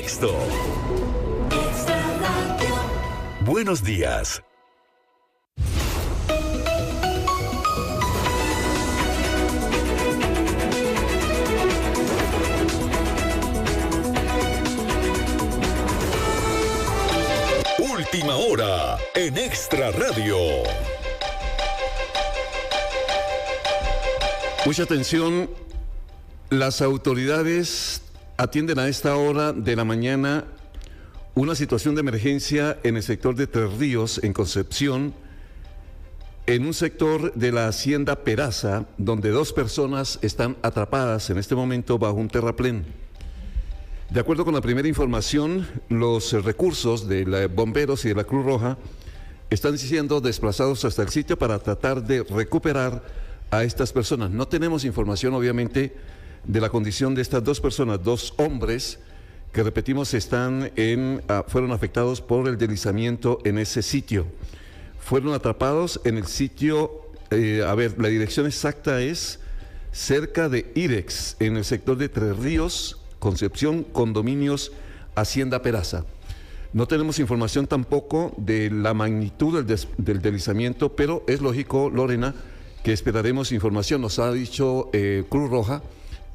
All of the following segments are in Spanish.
Contexto. Buenos días. Última hora en Extra Radio. Mucha atención, las autoridades atienden a esta hora de la mañana una situación de emergencia en el sector de Tres Ríos, en Concepción, en un sector de la hacienda Peraza, donde 2 personas están atrapadas en este momento bajo un terraplén. De acuerdo con la primera información, los recursos de los bomberos y de la Cruz Roja están siendo desplazados hasta el sitio para tratar de recuperar a estas personas. No tenemos información, obviamente, de la condición de estas 2 personas, 2 hombres que, repetimos, fueron afectados por el deslizamiento en ese sitio. Fueron atrapados en el sitio, la dirección exacta es cerca de Irex, en el sector de Tres Ríos, Concepción, Condominios, Hacienda Peraza. No tenemos información tampoco de la magnitud del deslizamiento, pero es lógico, Lorena, que esperaremos información. Nos ha dicho Cruz Roja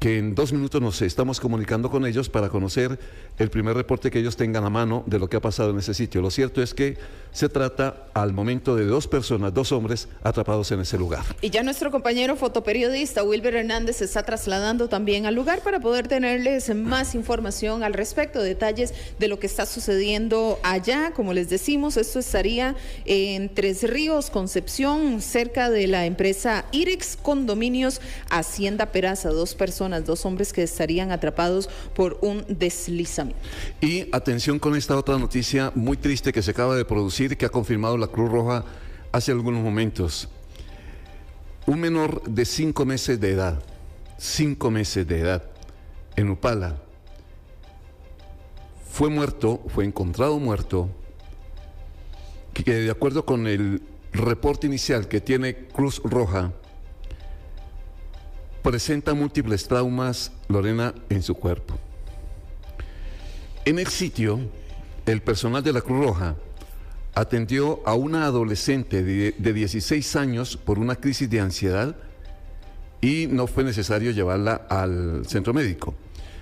que en 2 minutos nos estamos comunicando con ellos para conocer el primer reporte que ellos tengan a mano de lo que ha pasado en ese sitio. Lo cierto es que se trata al momento de 2 personas, 2 hombres atrapados en ese lugar. Y ya nuestro compañero fotoperiodista Wilber Hernández se está trasladando también al lugar para poder tenerles más información al respecto, detalles de lo que está sucediendo allá. Como les decimos, esto estaría en Tres Ríos, Concepción, cerca de la empresa Irex Condominios, Hacienda Peraza. 2 personas, 2 hombres que estarían atrapados por un deslizamiento. Y atención con esta otra noticia muy triste que se acaba de producir, que ha confirmado la Cruz Roja hace algunos momentos. Un menor de 5 meses de edad, 5 meses de edad, en Upala, fue encontrado muerto, que de acuerdo con el reporte inicial que tiene Cruz Roja, presenta múltiples traumas, Lorena, en su cuerpo. En el sitio, el personal de la Cruz Roja atendió a una adolescente de 16 años por una crisis de ansiedad y no fue necesario llevarla al centro médico.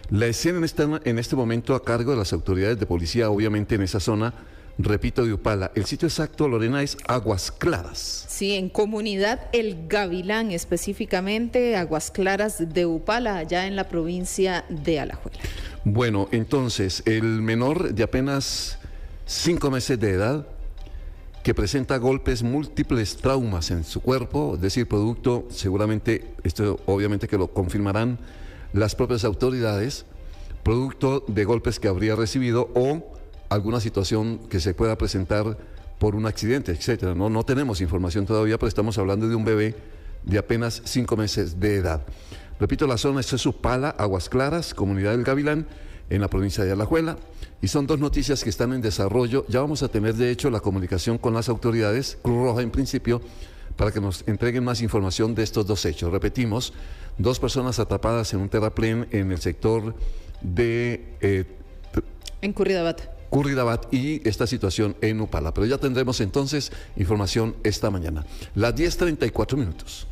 La escena está en este momento a cargo de las autoridades de policía, obviamente en esa zona, repito, de Upala. El sitio exacto, Lorena, es Aguas Claras. Sí, en comunidad El Gavilán, específicamente Aguas Claras de Upala, allá en la provincia de Alajuela. Bueno, entonces, el menor de apenas 5 meses de edad, que presenta golpes, múltiples traumas en su cuerpo, es decir, producto, seguramente, esto obviamente que lo confirmarán las propias autoridades, producto de golpes que habría recibido o alguna situación que se pueda presentar por un accidente, etcétera. No tenemos información todavía, pero estamos hablando de un bebé de apenas 5 meses de edad. Repito, la zona es Upala, Aguas Claras, Comunidad del Gavilán, en la provincia de Alajuela, y son 2 noticias que están en desarrollo. Ya vamos a tener, de hecho, la comunicación con las autoridades, Cruz Roja en principio, para que nos entreguen más información de estos 2 hechos. Repetimos, 2 personas atrapadas en un terraplén en el sector de... en Curridabat y esta situación en Upala. Pero ya tendremos entonces información esta mañana. Las 10:34 minutos.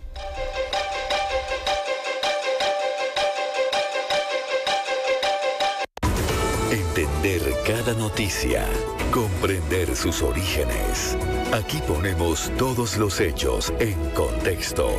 Entender cada noticia, comprender sus orígenes. Aquí ponemos todos los hechos en contexto.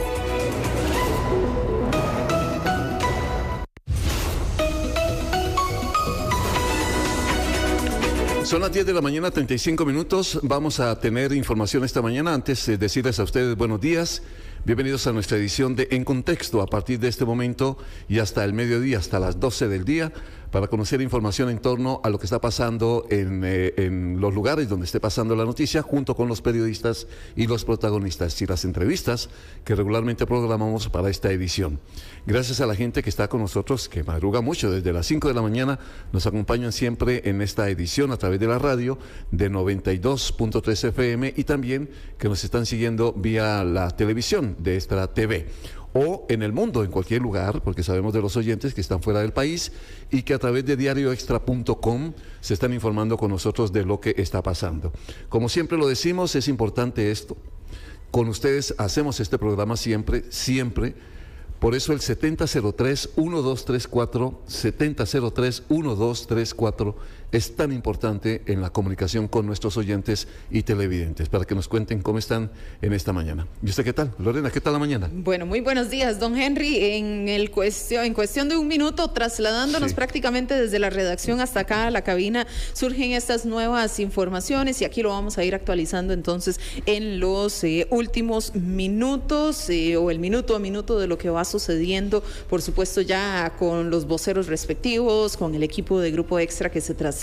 Son las 10 de la mañana, 35 minutos. Vamos a tener información esta mañana. Antes de decirles a ustedes buenos días, bienvenidos a nuestra edición de En Contexto, a partir de este momento y hasta el mediodía, hasta las 12 del día, para conocer información en torno a lo que está pasando en los lugares donde esté pasando la noticia, junto con los periodistas y los protagonistas y las entrevistas que regularmente programamos para esta edición. Gracias a la gente que está con nosotros, que madruga mucho, desde las 5 de la mañana, nos acompañan siempre en esta edición a través de la radio de 92.3 FM y también que nos están siguiendo vía la televisión de Extra TV. o en el mundo, en cualquier lugar, porque sabemos de los oyentes que están fuera del país y que a través de diarioextra.com se están informando con nosotros de lo que está pasando. Como siempre lo decimos, es importante esto. Con ustedes hacemos este programa siempre, siempre. Por eso el 7003-1234, 7003-1234 es tan importante en la comunicación con nuestros oyentes y televidentes, para que nos cuenten cómo están en esta mañana. ¿Y usted qué tal? Lorena, ¿qué tal la mañana? Bueno, muy buenos días, don Henry. En cuestión de un minuto, trasladándonos prácticamente desde la redacción hasta acá a la cabina, surgen estas nuevas informaciones y aquí lo vamos a ir actualizando entonces en los últimos minutos o el minuto a minuto de lo que va sucediendo, por supuesto ya con los voceros respectivos, con el equipo de Grupo Extra que se traslade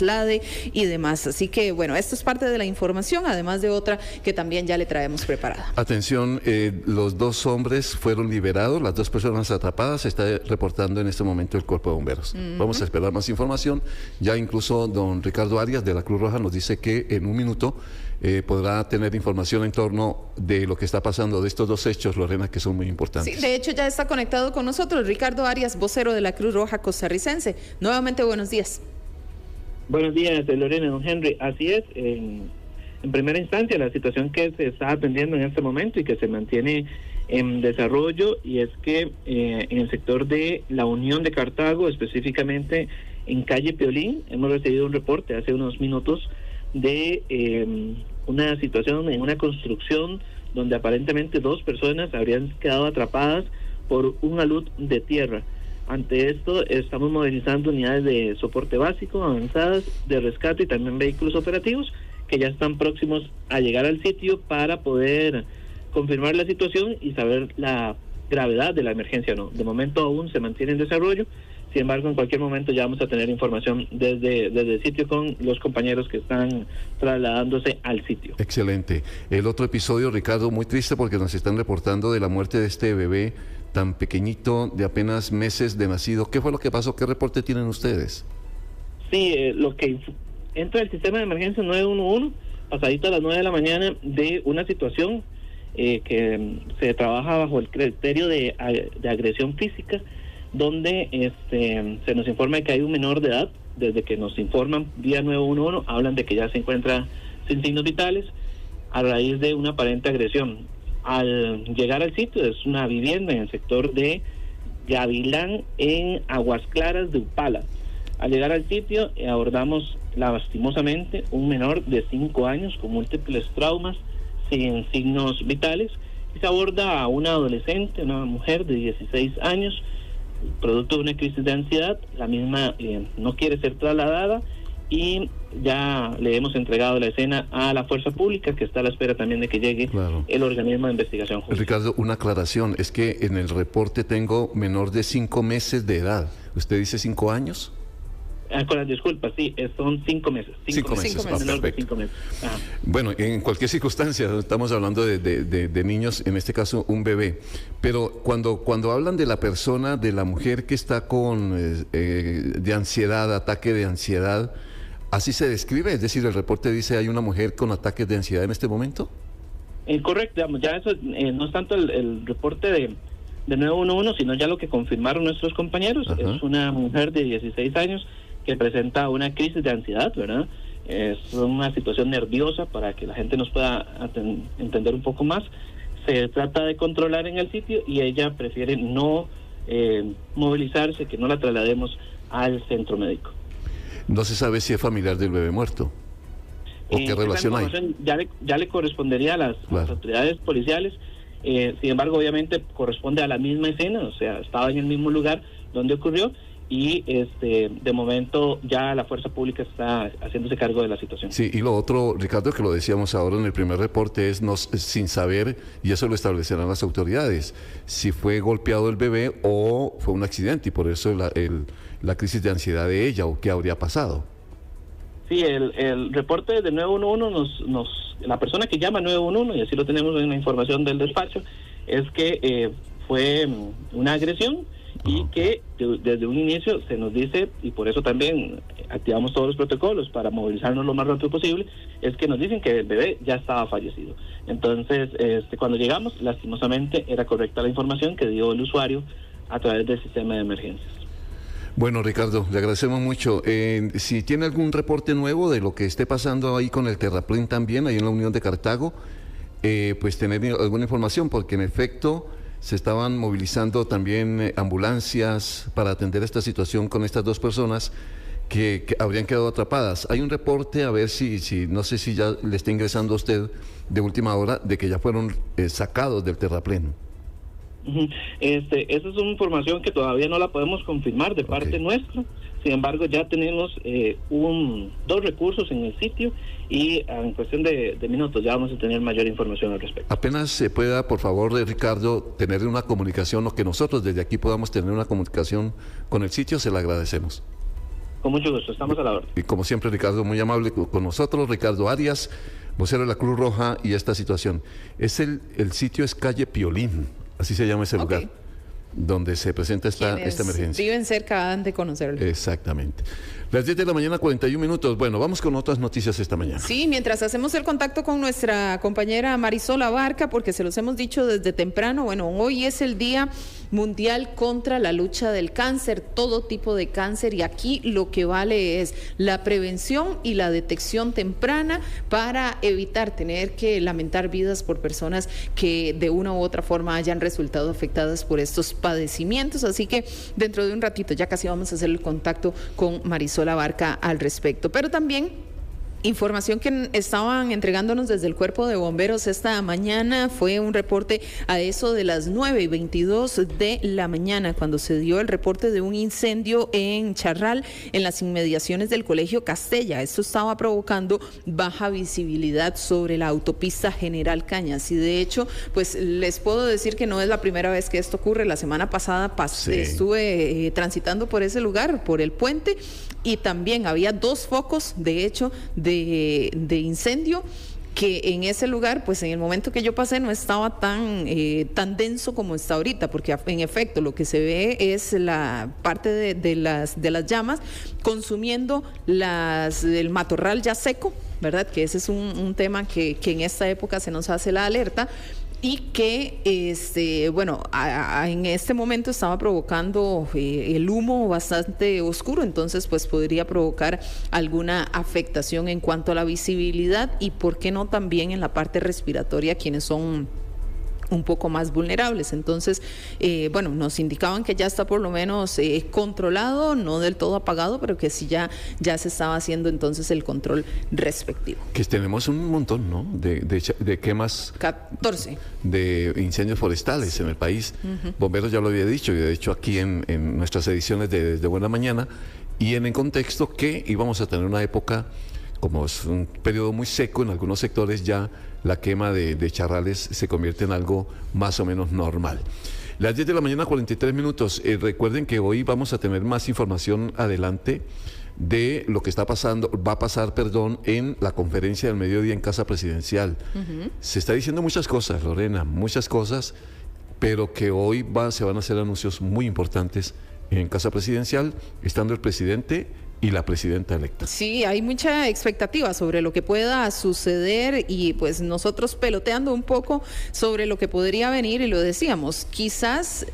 y demás. Así que bueno, esto es parte de la información, además de otra que también ya le traemos preparada. Atención, los 2 hombres fueron liberados, las 2 personas atrapadas, se está reportando en este momento el Cuerpo de Bomberos. Vamos a esperar más información. Ya incluso don Ricardo Arias de la Cruz Roja nos dice que en un minuto podrá tener información en torno de lo que está pasando de estos 2 hechos, Lorena, que son muy importantes. Sí, de hecho ya está conectado con nosotros Ricardo Arias, vocero de la Cruz Roja costarricense. Nuevamente, buenos días. Buenos días, Lorena, don Henry. Así es, en primera instancia, la situación que se está atendiendo en este momento y que se mantiene en desarrollo, y es que en el sector de la Unión de Cartago, específicamente en calle Piolín, hemos recibido un reporte hace unos minutos de una situación en una construcción donde aparentemente 2 personas habrían quedado atrapadas por un alud de tierra. Ante esto, estamos movilizando unidades de soporte básico, avanzadas, de rescate y también vehículos operativos que ya están próximos a llegar al sitio para poder confirmar la situación y saber la gravedad de la emergencia o no. De momento aún se mantiene en desarrollo, sin embargo en cualquier momento ya vamos a tener información desde el sitio con los compañeros que están trasladándose al sitio. Excelente. El otro episodio, Ricardo, muy triste porque nos están reportando de la muerte de este bebé tan pequeñito, de apenas meses de nacido. ¿Qué fue lo que pasó? ¿Qué reporte tienen ustedes? Sí, lo que entra el sistema de emergencia 911, pasadito a las 9 de la mañana, de una situación que se trabaja bajo el criterio de agresión física, donde se nos informa de que hay un menor de edad. Desde que nos informan vía 911, hablan de que ya se encuentra sin signos vitales a raíz de una aparente agresión. Al llegar al sitio, es una vivienda en el sector de Gavilán, en Aguas Claras de Upala. Al llegar al sitio, abordamos lastimosamente un menor de 5 años con múltiples traumas, sin signos vitales, y se aborda a una adolescente, una mujer de 16 años, producto de una crisis de ansiedad. La misma no quiere ser trasladada y ya le hemos entregado la escena a la fuerza pública, que está a la espera también de que llegue el organismo de investigación justa. Ricardo, una aclaración, es que en el reporte tengo menor de 5 meses de edad. ¿Usted dice 5 años? Con las disculpas, sí, son 5 meses. 5 meses, menor de 5 meses. meses. Bueno, en cualquier circunstancia, estamos hablando de niños, en este caso un bebé, pero cuando hablan de la persona, de la mujer que está con de ansiedad, ataque de ansiedad, ¿así se describe? Es decir, el reporte dice hay una mujer con ataques de ansiedad en este momento. Correcto, digamos, ya eso no es tanto el reporte de 911, sino ya lo que confirmaron nuestros compañeros. Es una mujer de 16 años que presenta una crisis de ansiedad, ¿verdad? Es una situación nerviosa, para que la gente nos pueda entender un poco más. Se trata de controlar en el sitio y ella prefiere no movilizarse, que no la traslademos al centro médico. No se sabe si es familiar del bebé muerto o qué relación hay. Ya le correspondería a las autoridades policiales. Sin embargo, obviamente corresponde a la misma escena, o sea, estaba en el mismo lugar donde ocurrió, y de momento ya la fuerza pública está haciéndose cargo de la situación. Sí, y lo otro, Ricardo, que lo decíamos ahora en el primer reporte, es sin saber, y eso lo establecerán las autoridades, si fue golpeado el bebé o fue un accidente, y por eso la crisis de ansiedad de ella, o qué habría pasado. Sí, el reporte de 911 la persona que llama 911, y así lo tenemos en la información del despacho, es que fue una agresión y que desde un inicio se nos dice, y por eso también activamos todos los protocolos para movilizarnos lo más rápido posible, es que nos dicen que el bebé ya estaba fallecido. Entonces, cuando llegamos, lastimosamente era correcta la información que dio el usuario a través del sistema de emergencias. Bueno, Ricardo, le agradecemos mucho. Si tiene algún reporte nuevo de lo que esté pasando ahí con el terraplén también, ahí en la Unión de Cartago, pues tener alguna información, porque en efecto se estaban movilizando también ambulancias para atender esta situación con estas dos personas que habrían quedado atrapadas. Hay un reporte, a ver si no sé si ya le está ingresando a usted de última hora, de que ya fueron sacados del terraplén. Esa es una información que todavía no la podemos confirmar de parte nuestra. Sin embargo, ya tenemos dos recursos en el sitio y en cuestión de minutos ya vamos a tener mayor información al respecto. Apenas se pueda, por favor, Ricardo, tener una comunicación, o que nosotros desde aquí podamos tener una comunicación con el sitio, se la agradecemos. Con mucho gusto, estamos a la orden. Y como siempre, Ricardo, muy amable con nosotros. Ricardo Arias, vocero de la Cruz Roja y esta situación. El sitio es calle Piolín, así se llama ese lugar, donde se presenta esta emergencia. Viven cerca, han de conocerlo. Exactamente. Las 10 de la mañana, 41 minutos. Bueno, vamos con otras noticias esta mañana. Sí, mientras hacemos el contacto con nuestra compañera Marisol Abarca, porque se los hemos dicho desde temprano, bueno, hoy es el Día Mundial contra la lucha del cáncer, todo tipo de cáncer, y aquí lo que vale es la prevención y la detección temprana para evitar tener que lamentar vidas por personas que de una u otra forma hayan resultado afectadas por estos padecimientos. Así que dentro de un ratito ya casi vamos a hacer el contacto con Marisol Abarca al respecto, pero también información que estaban entregándonos desde el Cuerpo de Bomberos esta mañana. Fue un reporte a eso de las 9:22 de la mañana, cuando se dio el reporte de un incendio en Charral, en las inmediaciones del Colegio Castella. Esto estaba provocando baja visibilidad sobre la autopista General Cañas, y de hecho, pues les puedo decir que no es la primera vez que esto ocurre. La semana pasada estuve transitando por ese lugar, por el puente, y también había 2 focos, de hecho, de incendio, que en ese lugar, pues en el momento que yo pasé no estaba tan denso como está ahorita, porque en efecto lo que se ve es la parte de las llamas consumiendo el matorral ya seco, ¿verdad? Que ese es un tema que en esta época se nos hace la alerta, y que en este momento estaba provocando el humo bastante oscuro, entonces pues podría provocar alguna afectación en cuanto a la visibilidad, y por qué no también en la parte respiratoria, quienes son un poco más vulnerables. Entonces, nos indicaban que ya está por lo menos controlado, no del todo apagado, pero que sí ya se estaba haciendo entonces el control respectivo. Que tenemos un montón, ¿no?, de quemas. 14. De incendios forestales en el país. Bomberos ya lo había dicho, y de hecho aquí en nuestras ediciones de Buena Mañana, y en el contexto que íbamos a tener una época, como es un periodo muy seco en algunos sectores, ya la quema de charrales se convierte en algo más o menos normal. Las 10 de la mañana, 43 minutos. Recuerden que hoy vamos a tener más información adelante de lo que va a pasar en la conferencia del mediodía en Casa Presidencial. Se está diciendo muchas cosas, Lorena, muchas cosas, pero que hoy se van a hacer anuncios muy importantes en Casa Presidencial, estando el presidente y la presidenta electa. Sí, hay mucha expectativa sobre lo que pueda suceder, y pues nosotros peloteando un poco sobre lo que podría venir, y lo decíamos, quizás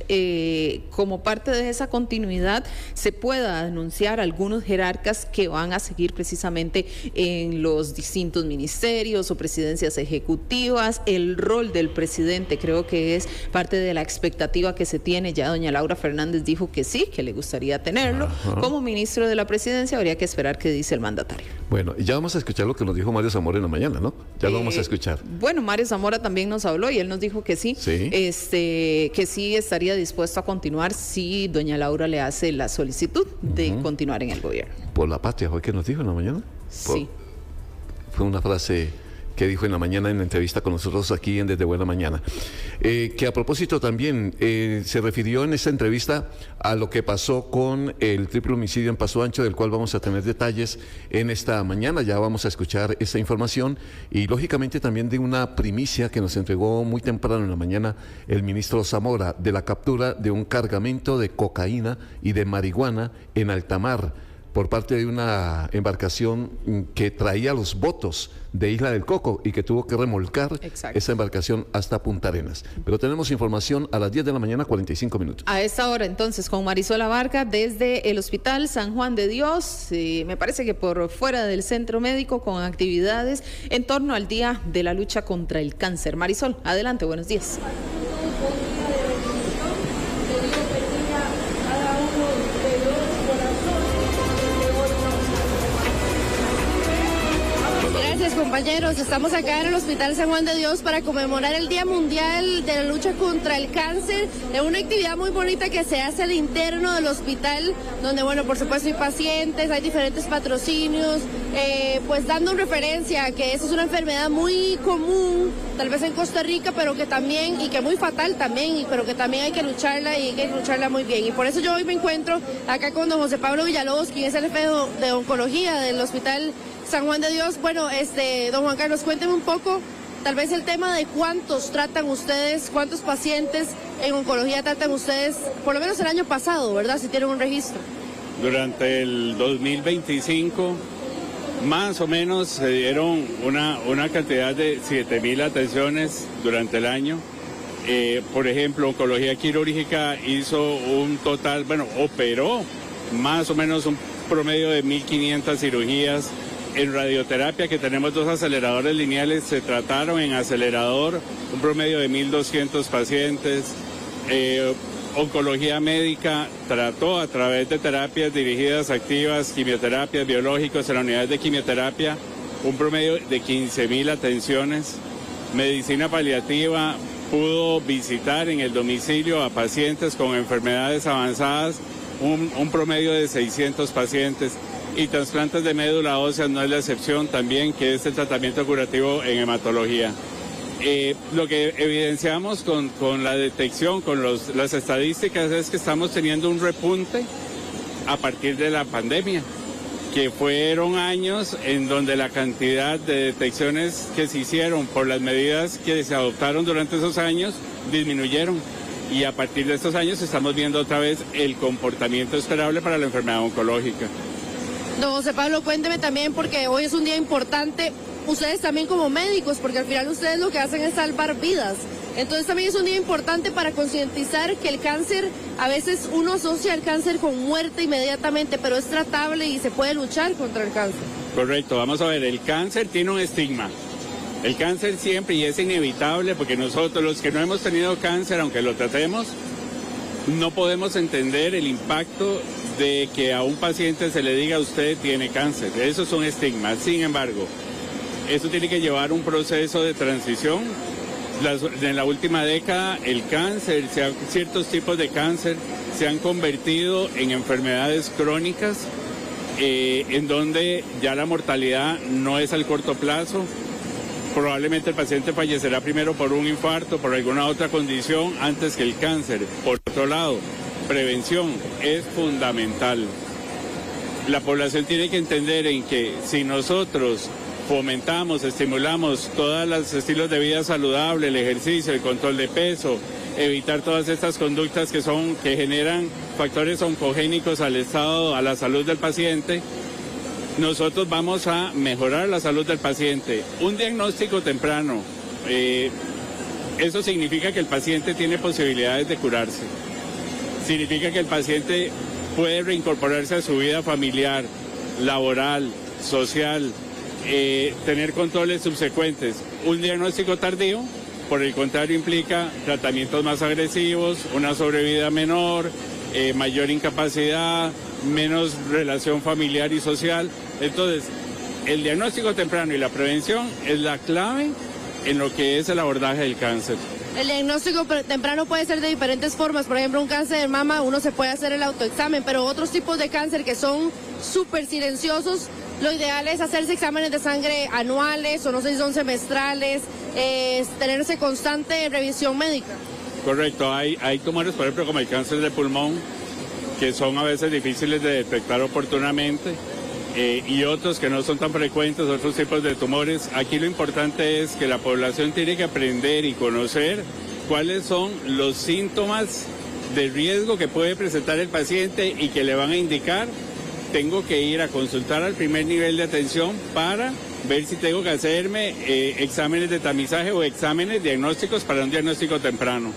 como parte de esa continuidad se pueda anunciar algunos jerarcas que van a seguir precisamente en los distintos ministerios o presidencias ejecutivas. El rol del presidente creo que es parte de la expectativa que se tiene. Ya doña Laura Fernández dijo que sí, que le gustaría tenerlo. Como ministro de la presidencia habría que esperar qué dice el mandatario. Bueno, ya vamos a escuchar lo que nos dijo Mario Zamora en la mañana, ¿no? Ya lo vamos a escuchar. Bueno, Mario Zamora también nos habló y él nos dijo que sí, que sí estaría dispuesto a continuar si doña Laura le hace la solicitud de continuar en el gobierno. Por la patria, ¿fue que nos dijo en la mañana? Sí. Fue una frase que dijo en la mañana en la entrevista con nosotros aquí en Desde Buena Mañana. Que a propósito también se refirió en esta entrevista a lo que pasó con el triple homicidio en Paso Ancho, del cual vamos a tener detalles en esta mañana. Ya vamos a escuchar esta información y lógicamente también de una primicia que nos entregó muy temprano en la mañana el ministro Zamora, de la captura de un cargamento de cocaína y de marihuana en alta mar por parte de una embarcación que traía los votos de Isla del Coco y que tuvo que remolcar esa embarcación hasta Punta Arenas. Pero tenemos información a las 10 de la mañana, 45 minutos. A esta hora entonces con Marisol Abarca desde el Hospital San Juan de Dios, me parece que por fuera del centro médico, con actividades en torno al Día de la Lucha contra el Cáncer. Marisol, adelante, buenos días. Compañeros, estamos acá en el Hospital San Juan de Dios para conmemorar el Día Mundial de la Lucha contra el Cáncer, de una actividad muy bonita que se hace al interno del hospital, donde, bueno, por supuesto hay pacientes, hay diferentes patrocinios, pues dando referencia a que esa es una enfermedad muy común, tal vez en Costa Rica, pero que también, y que muy fatal también, pero que también hay que lucharla y hay que lucharla muy bien. Y por eso yo hoy me encuentro acá con don José Pablo Villalobos, quien es el jefe de oncología del Hospital San Juan de Dios. Bueno, don Juan Carlos, cuénteme un poco, tal vez el tema de cuántos tratan ustedes, cuántos pacientes en oncología tratan ustedes, por lo menos el año pasado, ¿verdad? Si tienen un registro. Durante el 2025, más o menos se dieron una cantidad de 7.000 atenciones durante el año. Por ejemplo, oncología quirúrgica hizo un total, operó más o menos un promedio de 1.500 cirugías. En radioterapia, que tenemos 2 aceleradores lineales, se trataron en acelerador un promedio de 1.200 pacientes. Oncología médica trató a través de terapias dirigidas activas, quimioterapias, biológicos en la unidad de quimioterapia, un promedio de 15.000 atenciones. Medicina paliativa pudo visitar en el domicilio a pacientes con enfermedades avanzadas, un promedio de 600 pacientes. Y trasplantes de médula ósea no es la excepción también, que es el tratamiento curativo en hematología. Lo que evidenciamos con la detección, con las estadísticas, es que estamos teniendo un repunte a partir de la pandemia, que fueron años en donde la cantidad de detecciones que se hicieron por las medidas que se adoptaron durante esos años disminuyeron. Y a partir de estos años estamos viendo otra vez el comportamiento esperable para la enfermedad oncológica. Don José Pablo, cuénteme también, porque hoy es un día importante, ustedes también como médicos, porque al final ustedes lo que hacen es salvar vidas. Entonces también es un día importante para concientizar que el cáncer, a veces uno asocia el cáncer con muerte inmediatamente, pero es tratable y se puede luchar contra el cáncer. Correcto, vamos a ver, el cáncer tiene un estigma. El cáncer siempre, y es inevitable, porque nosotros los que no hemos tenido cáncer, aunque lo tratemos, no podemos entender el impacto de que a un paciente se le diga usted tiene cáncer. Eso es un estigma. Sin embargo, eso tiene que llevar un proceso de transición. En la última década, el cáncer, ciertos tipos de cáncer se han convertido en enfermedades crónicas, en donde ya la mortalidad no es al corto plazo. Probablemente el paciente fallecerá primero por un infarto, por alguna otra condición, antes que el cáncer. Por otro lado, prevención es fundamental. La población tiene que entender en que si nosotros fomentamos, estimulamos todos los estilos de vida saludable, el ejercicio, el control de peso, evitar todas estas conductas que generan factores oncogénicos al estado, a la salud del paciente, nosotros vamos a mejorar la salud del paciente. Un diagnóstico temprano, eso significa que el paciente tiene posibilidades de curarse. Significa que el paciente puede reincorporarse a su vida familiar, laboral, social, tener controles subsecuentes. Un diagnóstico tardío, por el contrario, implica tratamientos más agresivos, una sobrevida menor, mayor incapacidad, menos relación familiar y social. Entonces, el diagnóstico temprano y la prevención es la clave en lo que es el abordaje del cáncer. El diagnóstico temprano puede ser de diferentes formas. Por ejemplo, un cáncer de mama, uno se puede hacer el autoexamen, pero otros tipos de cáncer que son súper silenciosos, lo ideal es hacerse exámenes de sangre anuales o no sé si son semestrales, tenerse constante revisión médica. Correcto, hay tumores, por ejemplo, como el cáncer de pulmón, que son a veces difíciles de detectar oportunamente, y otros que no son tan frecuentes, otros tipos de tumores. Aquí lo importante es que la población tiene que aprender y conocer cuáles son los síntomas de riesgo que puede presentar el paciente y que le van a indicar, tengo que ir a consultar al primer nivel de atención para ver si tengo que hacerme exámenes de tamizaje o exámenes diagnósticos para un diagnóstico temprano.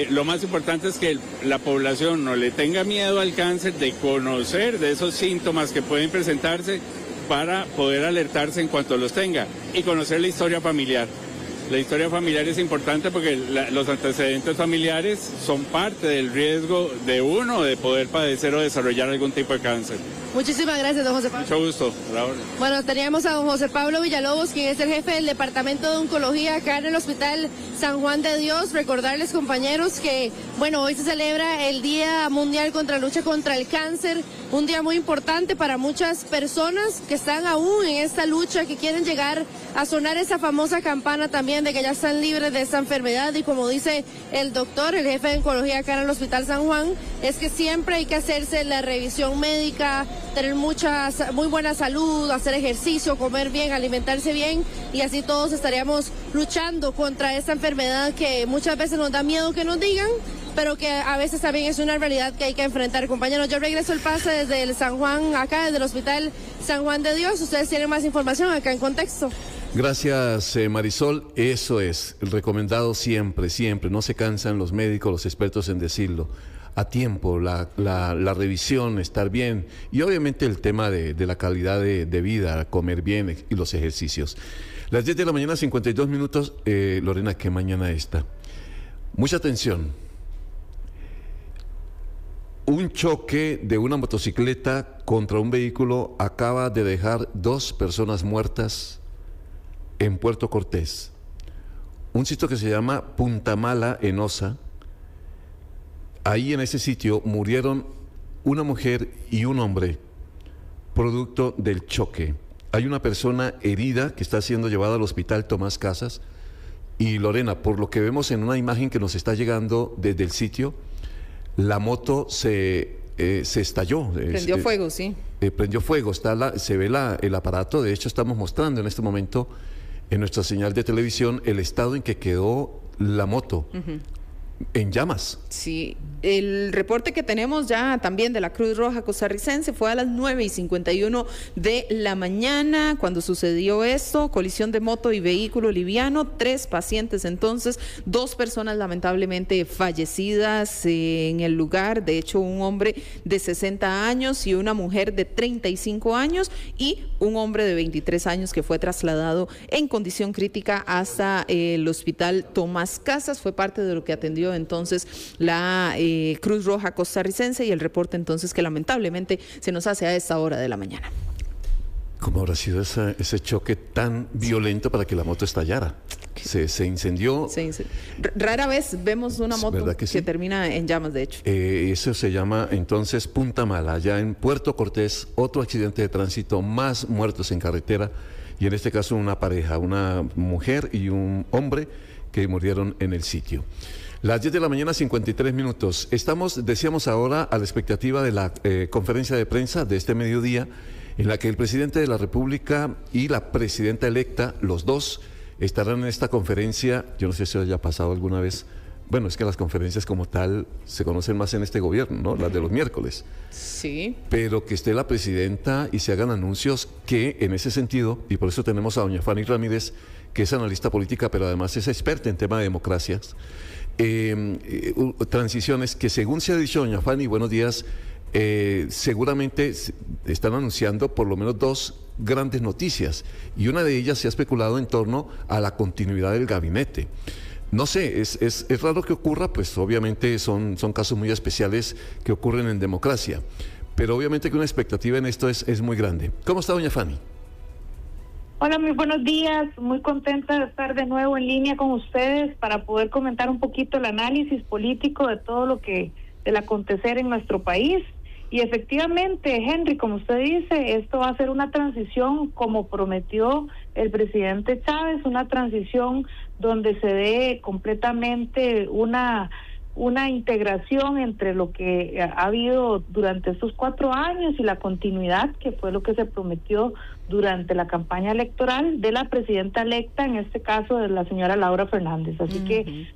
Lo más importante es que la población no le tenga miedo al cáncer, de conocer de esos síntomas que pueden presentarse para poder alertarse en cuanto los tenga y conocer la historia familiar. La historia familiar es importante porque los antecedentes familiares son parte del riesgo de uno de poder padecer o desarrollar algún tipo de cáncer. Muchísimas gracias, don José Pablo. Mucho gusto. Bueno, teníamos a don José Pablo Villalobos, quien es el jefe del Departamento de Oncología acá en el Hospital San Juan de Dios. Recordarles, compañeros, que bueno, hoy se celebra el Día Mundial contra la Lucha contra el Cáncer, un día muy importante para muchas personas que están aún en esta lucha, que quieren llegar a sonar esa famosa campana también de que ya están libres de esta enfermedad. Y como dice el doctor, el jefe de oncología acá en el Hospital San Juan, es que siempre hay que hacerse la revisión médica, tener muy buena salud, hacer ejercicio, comer bien, alimentarse bien, y así todos estaríamos luchando contra esta enfermedad que muchas veces nos da miedo que nos digan, pero que a veces también es una realidad que hay que enfrentar. Compañeros, yo regreso el pase desde el San Juan, acá desde el Hospital San Juan de Dios. Ustedes tienen más información acá en Contexto. Gracias, Marisol. Eso es el recomendado siempre, siempre. No se cansan los médicos, los expertos en decirlo. A tiempo, la revisión, estar bien, y obviamente el tema de la calidad de vida, comer bien y los ejercicios. Las 10 de la mañana, 52 minutos. Lorena, ¿qué mañana está? Mucha atención. Un choque de una motocicleta contra un vehículo acaba de dejar 2 personas muertas en Puerto Cortés. Un sitio que se llama Punta Mala, en Osa. Ahí en ese sitio murieron una mujer y un hombre, producto del choque. Hay una persona herida que está siendo llevada al hospital Tomás Casas. Y Lorena, por lo que vemos en una imagen que nos está llegando desde el sitio, la moto se estalló. Prendió fuego, sí. Prendió fuego, se ve el aparato. De hecho, estamos mostrando en este momento en nuestra señal de televisión el estado en que quedó la moto. En llamas. Sí, el reporte que tenemos ya también de la Cruz Roja Costarricense fue a las 9:51 de la mañana cuando sucedió esto, colisión de moto y vehículo liviano, 3 pacientes entonces, 2 personas lamentablemente fallecidas en el lugar, de hecho un hombre de 60 años y una mujer de 35 años y un hombre de 23 años que fue trasladado en condición crítica hasta el hospital Tomás Casas. Fue parte de lo que atendió entonces la Cruz Roja Costarricense y el reporte entonces que lamentablemente se nos hace a esta hora de la mañana. ¿Cómo habrá sido ese choque tan violento para que la moto estallara? Se incendió. Rara vez vemos una moto que termina en llamas, de hecho. Eso se llama entonces Punta Mala, allá en Puerto Cortés, otro accidente de tránsito, más muertos en carretera, y en este caso una pareja, una mujer y un hombre que murieron en el sitio. Las 10 de la mañana, 53 minutos. Estamos, decíamos ahora, a la expectativa de la conferencia de prensa de este mediodía, en la que el presidente de la República y la presidenta electa, los dos, estarán en esta conferencia. Yo no sé si haya pasado alguna vez. Bueno, es que las conferencias como tal se conocen más en este gobierno, ¿no? Las de los miércoles. Sí. Pero que esté la presidenta y se hagan anuncios que, en ese sentido, y por eso tenemos a doña Fanny Ramírez, que es analista política, pero además es experta en tema de democracias, transiciones que, según se ha dicho doña Fanny, buenos días, seguramente están anunciando por lo menos 2 grandes noticias, y una de ellas se ha especulado en torno a la continuidad del gabinete. No sé, es raro que ocurra, pues obviamente son casos muy especiales que ocurren en democracia, pero obviamente que una expectativa en esto es muy grande. ¿Cómo está doña Fanny? Hola, muy buenos días. Muy contenta de estar de nuevo en línea con ustedes para poder comentar un poquito el análisis político de todo lo que del acontecer en nuestro país. Y efectivamente, Henry, como usted dice, esto va a ser una transición como prometió el presidente Chávez, una transición donde se dé completamente una integración entre lo que ha habido durante estos 4 años y la continuidad, que fue lo que se prometió durante la campaña electoral de la presidenta electa, en este caso de la señora Laura Fernández. Así que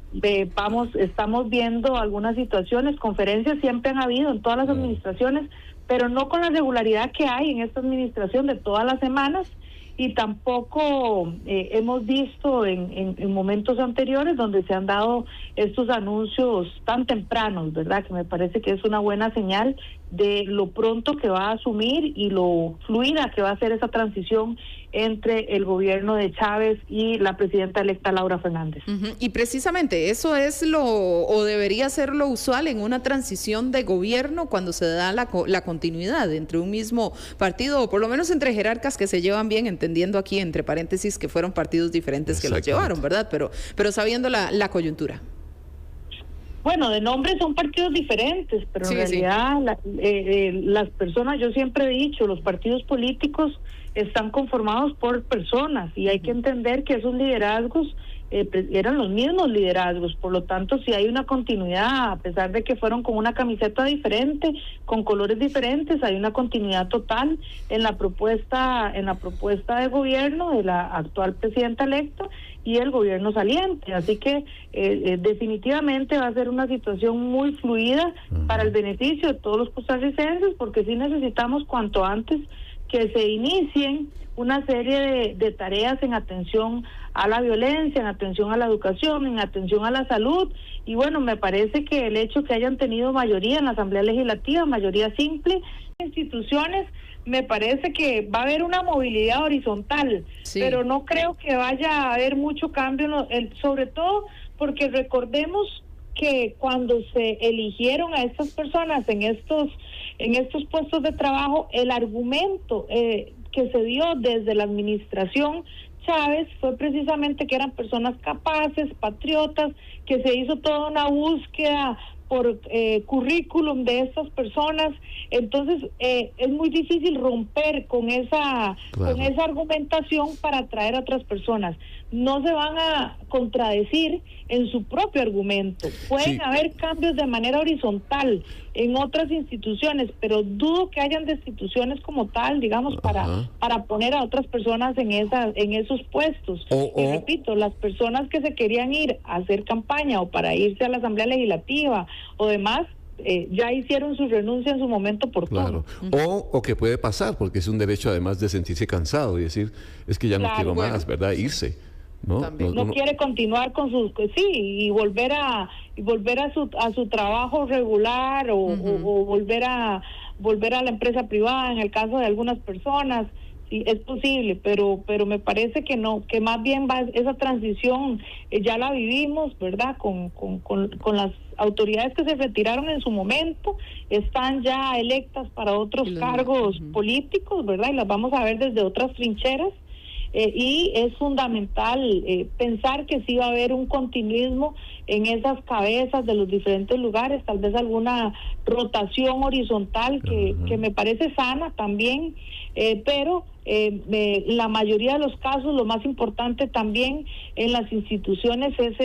estamos viendo algunas situaciones, conferencias siempre han habido en todas las administraciones, pero no con la regularidad que hay en esta administración de todas las semanas, y tampoco hemos visto en momentos anteriores donde se han dado estos anuncios tan tempranos, ¿verdad? Que me parece que es una buena señal de lo pronto que va a asumir y lo fluida que va a ser esa transición entre el gobierno de Chávez y la presidenta electa Laura Fernández. Y precisamente eso es o debería ser lo usual en una transición de gobierno, cuando se da la continuidad entre un mismo partido, o por lo menos entre jerarcas que se llevan bien, entendiendo aquí entre paréntesis que fueron partidos diferentes que los llevaron, ¿verdad? Pero sabiendo la coyuntura. Bueno, de nombre son partidos diferentes, pero en realidad las personas, yo siempre he dicho, los partidos políticos están conformados por personas, y hay que entender que esos liderazgos eran los mismos liderazgos. Por lo tanto, si hay una continuidad, a pesar de que fueron con una camiseta diferente, con colores diferentes, hay una continuidad total en la propuesta de gobierno de la actual presidenta electa y el gobierno saliente. Así que definitivamente va a ser una situación muy fluida para el beneficio de todos los costarricenses, porque sí necesitamos cuanto antes que se inicien una serie de tareas en atención a la violencia, en atención a la educación, en atención a la salud. Y bueno, me parece que el hecho que hayan tenido mayoría en la Asamblea Legislativa, mayoría simple, instituciones, me parece que va a haber una movilidad horizontal, pero no creo que vaya a haber mucho cambio, sobre todo porque recordemos que cuando se eligieron a estas personas en estos puestos de trabajo, el argumento que se dio desde la administración Chávez fue precisamente que eran personas capaces, patriotas, que se hizo toda una búsqueda por currículum de estas personas. Entonces es muy difícil romper con esa argumentación para atraer a otras personas. No se van a contradecir en su propio argumento. Pueden haber cambios de manera horizontal en otras instituciones, pero dudo que hayan instituciones como tal, digamos, para poner a otras personas en esos puestos. Y repito, las personas que se querían ir a hacer campaña o para irse a la Asamblea Legislativa o demás, ya hicieron su renuncia en su momento por todo. O que puede pasar, porque es un derecho además de sentirse cansado y decir, es que ya no quiero más, ¿verdad? Irse. No quiere continuar con sus y volver a su trabajo regular o volver a la empresa privada en el caso de algunas personas. Sí, es posible, pero me parece que no, que más bien esa transición ya la vivimos, ¿verdad? Con las autoridades que se retiraron en su momento, están ya electas para otros cargos políticos, ¿verdad? Y las vamos a ver desde otras trincheras. Y es fundamental pensar que sí va a haber un continuismo en esas cabezas de los diferentes lugares, tal vez alguna rotación horizontal que me parece sana también, pero la mayoría de los casos, lo más importante también en las instituciones es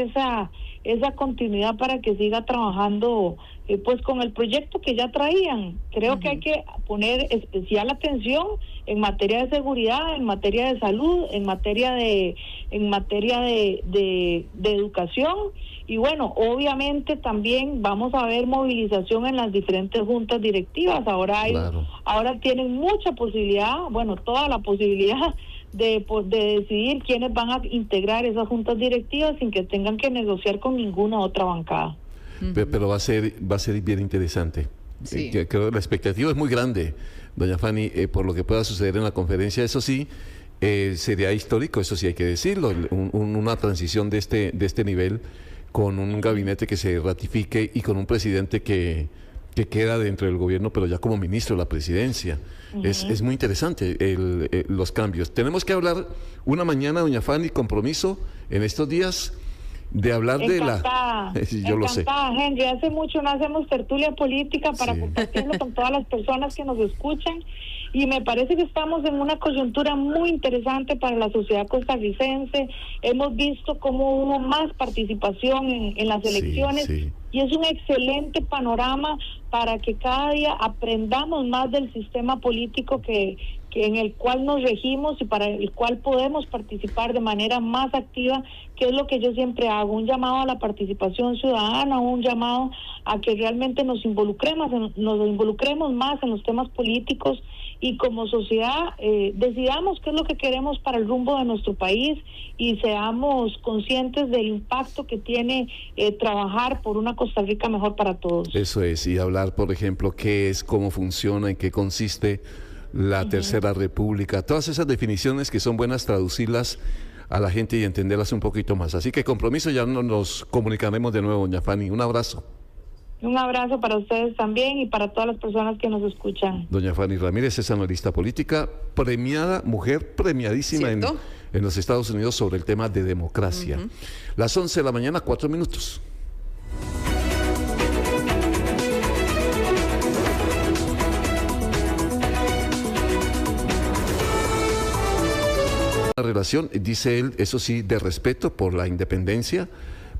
esa continuidad para que siga trabajando pues con el proyecto que ya traían. Creo que hay que poner especial atención en materia de seguridad, en materia de salud, en materia de educación, y bueno, obviamente también vamos a ver movilización en las diferentes juntas directivas. Ahora tienen mucha posibilidad, bueno, toda la posibilidad de decidir quiénes van a integrar esas juntas directivas sin que tengan que negociar con ninguna otra bancada. Pero va a ser bien interesante. Creo que la expectativa es muy grande, doña Fanny, por lo que pueda suceder en la conferencia. Eso sí, sería histórico, eso sí hay que decirlo, una transición de este nivel, con un gabinete que se ratifique y con un presidente que que queda dentro del gobierno, pero ya como ministro de la presidencia. Es muy interesante los cambios. Tenemos que hablar una mañana, doña Fanny, compromiso en estos días de hablar encantada, de la... Yo lo sé. Henry, hace mucho no hacemos tertulia política para compartirlo con todas las personas que nos escuchan, y me parece que estamos en una coyuntura muy interesante para la sociedad costarricense. Hemos visto cómo hubo más participación en las elecciones, y es un excelente panorama para que cada día aprendamos más del sistema político que en el cual nos regimos y para el cual podemos participar de manera más activa, que es lo que yo siempre hago, un llamado a la participación ciudadana, un llamado a que realmente nos involucremos más en los temas políticos, y como sociedad decidamos qué es lo que queremos para el rumbo de nuestro país, y seamos conscientes del impacto que tiene trabajar por una Costa Rica mejor para todos. Eso es, y hablar, por ejemplo, qué es, cómo funciona, en qué consiste la Tercera República, todas esas definiciones que son buenas traducirlas a la gente y entenderlas un poquito más. Así que compromiso, ya nos comunicaremos de nuevo, doña Fanny. Un abrazo. Un abrazo para ustedes también y para todas las personas que nos escuchan. Doña Fanny Ramírez es analista política, premiada, mujer premiadísima en los Estados Unidos sobre el tema de democracia. Las 11 de la mañana, 4 minutos. Relación, dice él, eso sí, de respeto por la independencia,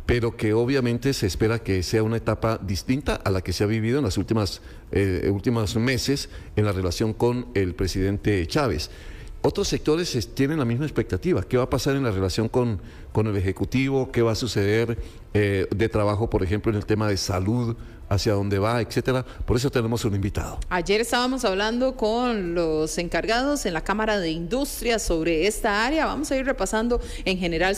pero que obviamente se espera que sea una etapa distinta a la que se ha vivido en las últimos meses en la relación con el presidente Chávez. Otros sectores tienen la misma expectativa. ¿Qué va a pasar en la relación con el Ejecutivo? ¿Qué va a suceder de trabajo, por ejemplo, en el tema de salud? ¿Hacia dónde va, etcétera? Por eso tenemos un invitado. Ayer estábamos hablando con los encargados en la Cámara de Industria sobre esta área. Vamos a ir repasando en general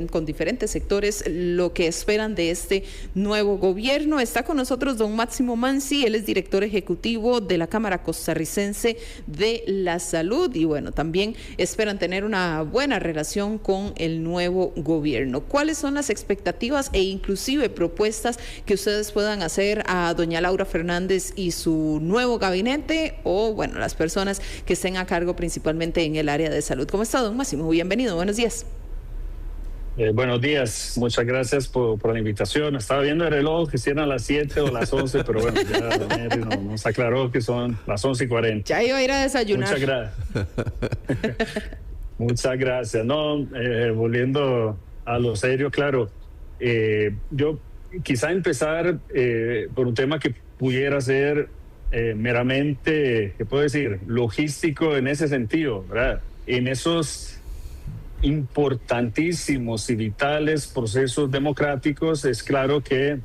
con diferentes sectores lo que esperan de este nuevo gobierno. Está con nosotros don Máximo Mansi, él es director ejecutivo de la Cámara Costarricense de la Salud, y bueno, también esperan tener una buena relación con el nuevo gobierno. ¿Cuáles son las expectativas e inclusive propuestas que ustedes puedan hacer a doña Laura Fernández y su nuevo gabinete, o bueno, las personas que estén a cargo principalmente en el área de salud? ¿Cómo está, don Máximo? Bienvenido, buenos días. Buenos días, muchas gracias por la invitación. Estaba viendo el reloj que si eran las 7 o las 11, pero bueno, ya don Henry nos aclaró que son las 11:40. Ya iba a ir a desayunar. Muchas gracias. Muchas gracias. No, volviendo a lo serio, claro, yo quizá empezar por un tema que pudiera ser meramente, ¿qué puedo decir?, logístico en ese sentido, ¿verdad? En esos importantísimos y vitales procesos democráticos, es claro que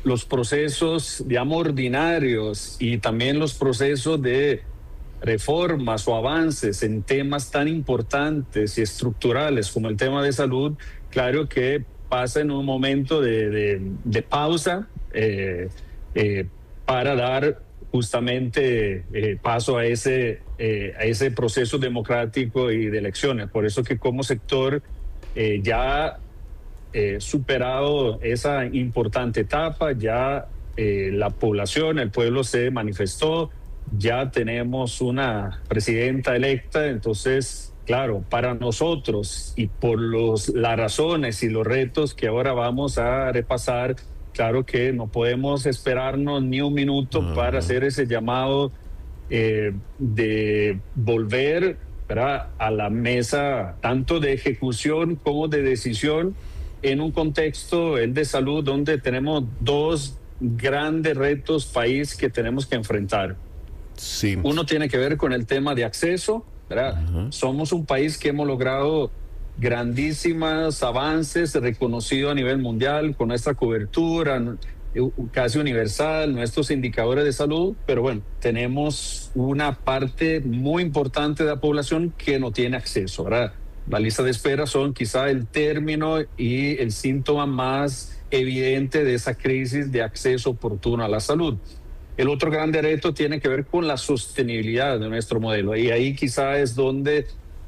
los procesos, digamos, ordinarios y también los procesos de reformas o avances en temas tan importantes y estructurales como el tema de salud, claro que pasa en un momento de pausa para dar justamente paso a ese proceso democrático y de elecciones. Por eso que como sector ya superado esa importante etapa, ya la población, el pueblo se manifestó, ya tenemos una presidenta electa, entonces, claro, para nosotros y por las razones y los retos que ahora vamos a repasar, claro que no podemos esperarnos ni un minuto para hacer ese llamado de volver, ¿verdad?, a la mesa tanto de ejecución como de decisión en un contexto, el de salud, donde tenemos dos grandes retos país que tenemos que enfrentar. Sí. Uno tiene que ver con el tema de acceso, ¿verdad? Somos un país que hemos logrado grandísimos avances reconocidos a nivel mundial con nuestra cobertura casi universal, nuestros indicadores de salud, pero bueno, tenemos una parte muy importante de la población que no tiene acceso, ¿verdad? La lista de espera son quizá el término y el síntoma más evidente de esa crisis de acceso oportuno a la salud. El otro grande reto tiene que ver con la sostenibilidad de nuestro modelo, y ahí quizá es donde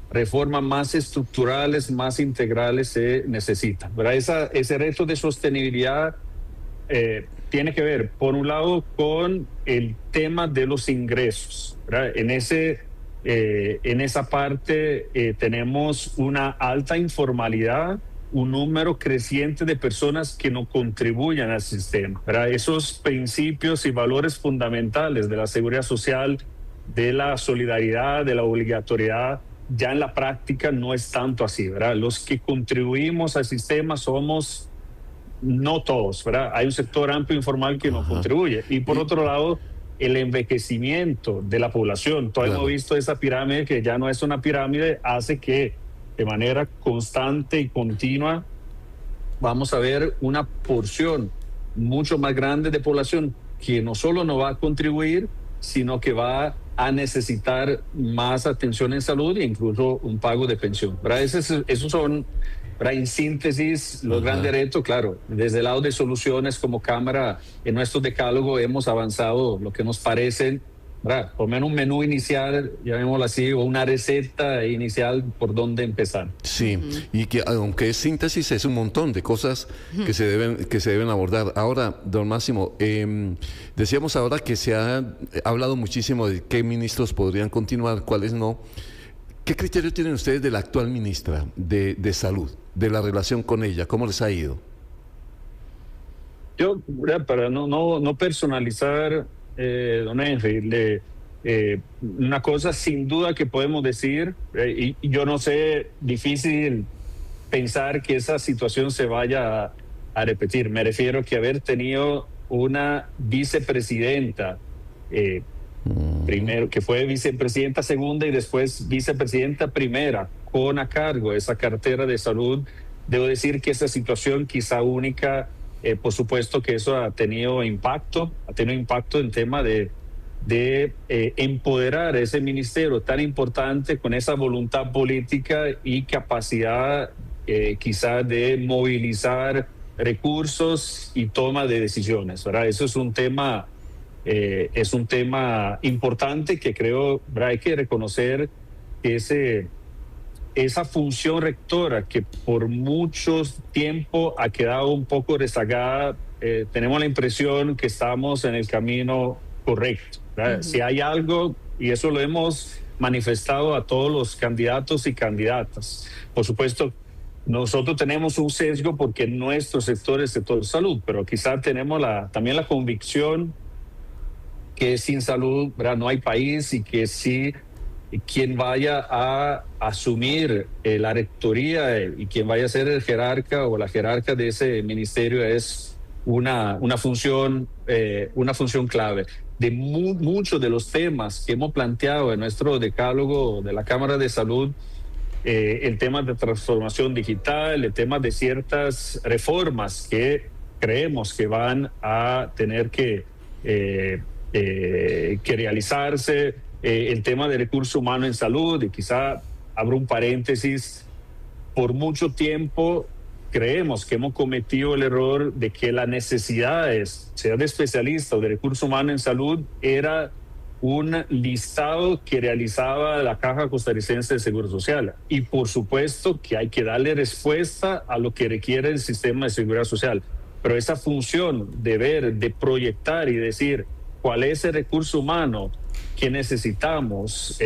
reformas más estructurales, más integrales se necesitan. ¿Verdad? Ese reto de sostenibilidad tiene que ver, por un lado, con el tema de los ingresos, ¿verdad? En esa parte tenemos una alta informalidad, un número creciente de personas que no contribuyen al sistema, ¿verdad? Esos principios y valores fundamentales de la seguridad social, de la solidaridad, de la obligatoriedad, ya en la práctica no es tanto así, ¿verdad? Los que contribuimos al sistema somos, no todos, ¿verdad? Hay un sector amplio informal que no contribuye. Y por otro lado, el envejecimiento de la población. Todos hemos visto esa pirámide que ya no es una pirámide, hace que de manera constante y continua vamos a ver una porción mucho más grande de población que no solo no va a contribuir, sino que va a necesitar más atención en salud e incluso un pago de pensión. Esos son, en síntesis, los grandes retos. Claro, desde el lado de soluciones como Cámara, en nuestro decálogo hemos avanzado lo que nos parece, por lo menos un menú inicial, llamémoslo así, o una receta inicial por dónde empezar. Sí, y que aunque es síntesis, es un montón de cosas que se deben abordar. Ahora, don Máximo, decíamos ahora que se ha hablado muchísimo de qué ministros podrían continuar, cuáles no. ¿Qué criterio tienen ustedes de la actual ministra de Salud, de la relación con ella? ¿Cómo les ha ido? Yo, para no personalizar, don Henry, una cosa sin duda que podemos decir, y yo no sé, difícil pensar que esa situación se vaya a repetir. Me refiero que haber tenido una vicepresidenta, primero, que fue vicepresidenta segunda y después vicepresidenta primera, con a cargo esa cartera de salud, debo decir que esa situación quizá única, por supuesto que eso ha tenido impacto en tema de empoderar ese ministerio tan importante con esa voluntad política y capacidad quizá de movilizar recursos y toma de decisiones, ¿verdad? Eso es un tema importante que creo, ¿verdad? Hay que reconocer que esa función rectora que por mucho tiempo ha quedado un poco rezagada, tenemos la impresión que estamos en el camino correcto, ¿verdad? Si hay algo, y eso lo hemos manifestado a todos los candidatos y candidatas, por supuesto, nosotros tenemos un sesgo porque nuestro sector es el sector de salud, pero quizá tenemos también la convicción que sin salud, ¿verdad?, no hay país, y que sí, quien vaya a asumir la rectoría y quien vaya a ser el jerarca o la jerarca de ese ministerio es una función clave. De muchos de los temas que hemos planteado en nuestro decálogo de la Cámara de Salud, el tema de transformación digital, el tema de ciertas reformas que creemos que van a tener que realizarse, el tema de recurso humano en salud, y quizá abro un paréntesis, por mucho tiempo creemos que hemos cometido el error de que las necesidades, sea de especialista o de recurso humano en salud, era un listado que realizaba la Caja Costarricense de Seguro Social. Y por supuesto que hay que darle respuesta a lo que requiere el sistema de seguridad social. Pero esa función de ver, de proyectar y decir cuál es el recurso humano que necesitamos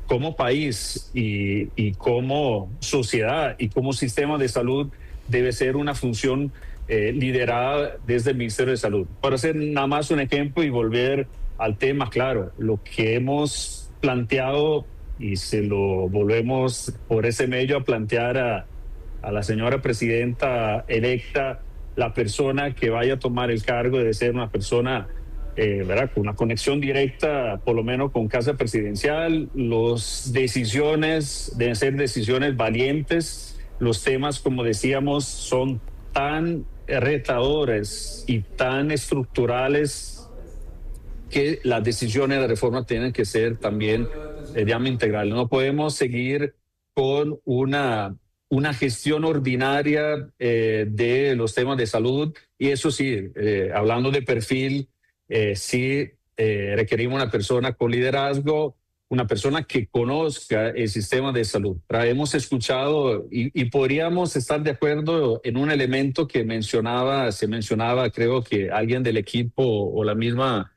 como país y como sociedad y como sistema de salud, debe ser una función liderada desde el Ministerio de Salud. Para hacer nada más un ejemplo y volver al tema, claro, lo que hemos planteado, y se lo volvemos por ese medio a plantear a la señora presidenta electa, la persona que vaya a tomar el cargo debe ser una persona ¿verdad?, con una conexión directa, por lo menos con Casa Presidencial. Las decisiones deben ser decisiones valientes. Los temas, como decíamos, son tan retadores y tan estructurales que las decisiones de reforma tienen que ser también de llama integral. No podemos seguir con una gestión ordinaria de los temas de salud, y eso sí, hablando de perfil, sí requerimos una persona con liderazgo, una persona que conozca el sistema de salud. Hemos escuchado y podríamos estar de acuerdo en un elemento que se mencionaba, creo que alguien del equipo o la misma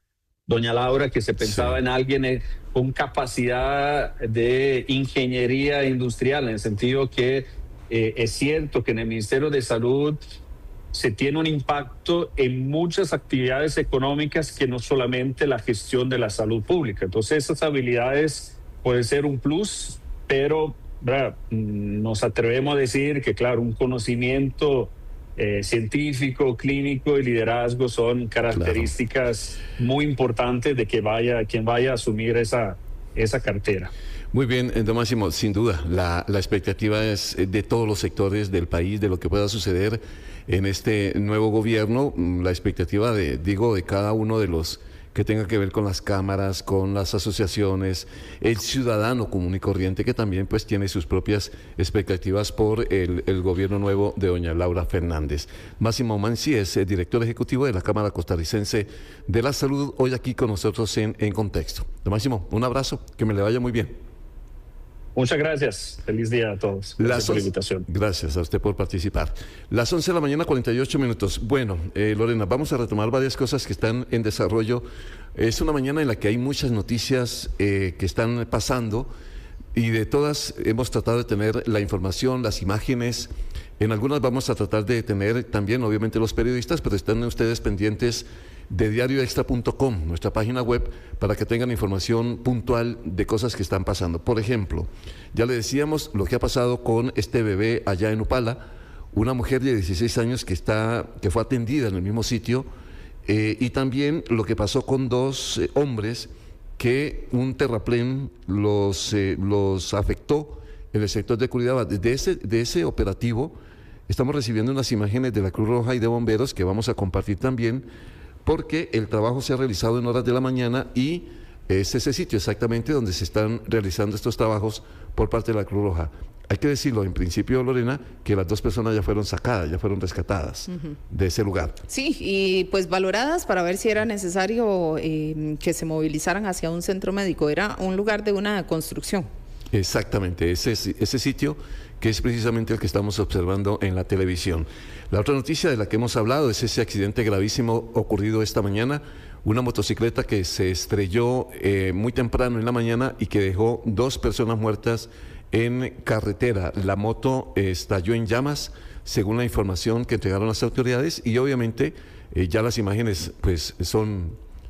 doña Laura, que se pensaba en alguien con capacidad de ingeniería industrial, en el sentido que es cierto que en el Ministerio de Salud se tiene un impacto en muchas actividades económicas que no solamente la gestión de la salud pública. Entonces esas habilidades pueden ser un plus, pero nos atrevemos a decir que, claro, un conocimiento científico, clínico y liderazgo son características muy importantes de quien vaya a asumir esa cartera. Muy bien, don Máximo, sin duda, la expectativa es de todos los sectores del país, de lo que pueda suceder en este nuevo gobierno, la expectativa de cada uno de los que tenga que ver con las cámaras, con las asociaciones, el ciudadano común y corriente que también pues tiene sus propias expectativas por el gobierno nuevo de doña Laura Fernández. Máximo Mansi es director ejecutivo de la Cámara Costarricense de la Salud, hoy aquí con nosotros en Contexto. Don Máximo, un abrazo, que me le vaya muy bien. Muchas gracias. Feliz día a todos. Gracias por la invitación. Gracias a usted por participar. Las 11 de la mañana, 48 minutos. Bueno, Lorena, vamos a retomar varias cosas que están en desarrollo. Es una mañana en la que hay muchas noticias que están pasando y de todas hemos tratado de tener la información, las imágenes. En algunas vamos a tratar de tener también, obviamente, los periodistas, pero están ustedes pendientes de diarioextra.com, nuestra página web, para que tengan información puntual de cosas que están pasando. Por ejemplo, ya le decíamos lo que ha pasado con este bebé allá en Upala, una mujer de 16 años que fue atendida en el mismo sitio, y también lo que pasó con dos hombres que un terraplén los afectó en el sector de Curitiba. De ese operativo estamos recibiendo unas imágenes de la Cruz Roja y de bomberos que vamos a compartir también, porque el trabajo se ha realizado en horas de la mañana y es ese sitio exactamente donde se están realizando estos trabajos por parte de la Cruz Roja. Hay que decirlo, en principio, Lorena, que las dos personas ya fueron sacadas, ya fueron rescatadas de ese lugar. Sí, y pues valoradas para ver si era necesario que se movilizaran hacia un centro médico. Era un lugar de una construcción. Exactamente, ese sitio que es precisamente el que estamos observando en la televisión. La otra noticia de la que hemos hablado es ese accidente gravísimo ocurrido esta mañana, una motocicleta que se estrelló muy temprano en la mañana y que dejó 2 personas muertas en carretera. La moto estalló en llamas, según la información que entregaron las autoridades, y obviamente ya las imágenes pues son